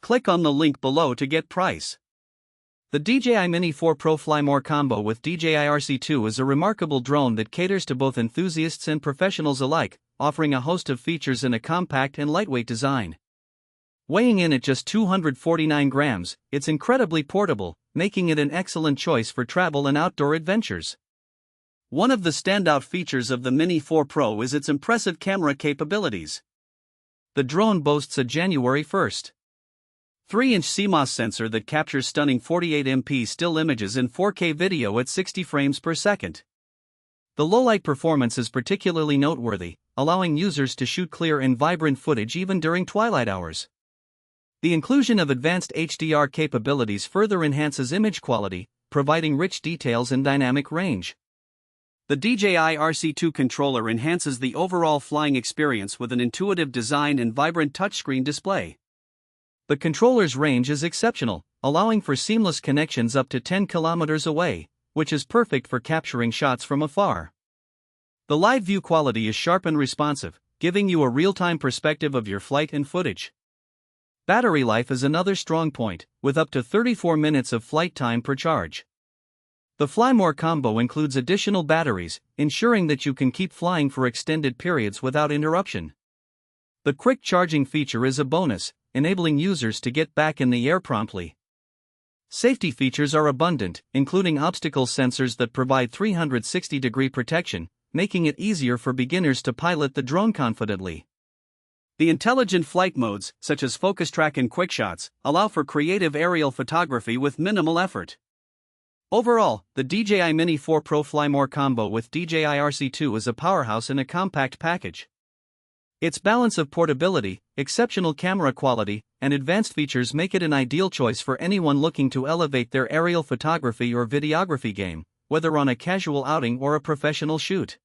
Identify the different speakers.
Speaker 1: Click on the link below to get price. The DJI Mini 4 Pro Fly More combo with DJI RC2 is a remarkable drone that caters to both enthusiasts and professionals alike, offering a host of features in a compact and lightweight design. Weighing in at just 249 grams, it's incredibly portable, making it an excellent choice for travel and outdoor adventures. One of the standout features of the Mini 4 Pro is its impressive camera capabilities. The drone boasts a January 1st 3-inch CMOS sensor that captures stunning 48MP still images and 4K video at 60 frames per second. The low-light performance is particularly noteworthy, allowing users to shoot clear and vibrant footage even during twilight hours. The inclusion of advanced HDR capabilities further enhances image quality, providing rich details and dynamic range. The DJI RC2 controller enhances the overall flying experience with an intuitive design and vibrant touchscreen display. The controller's range is exceptional, allowing for seamless connections up to 10 kilometers away, which is perfect for capturing shots from afar. The live view quality is sharp and responsive, giving you a real-time perspective of your flight and footage. Battery life is another strong point, with up to 34 minutes of flight time per charge. The Fly More combo includes additional batteries, ensuring that you can keep flying for extended periods without interruption. The quick charging feature is a bonus, enabling users to get back in the air promptly. Safety features are abundant, including obstacle sensors that provide 360-degree protection, making it easier for beginners to pilot the drone confidently. The intelligent flight modes, such as Focus Track and Quick Shots, allow for creative aerial photography with minimal effort. Overall, the DJI Mini 4 Pro Fly More combo with DJI RC2 is a powerhouse in a compact package. Its balance of portability, exceptional camera quality, and advanced features make it an ideal choice for anyone looking to elevate their aerial photography or videography game, whether on a casual outing or a professional shoot.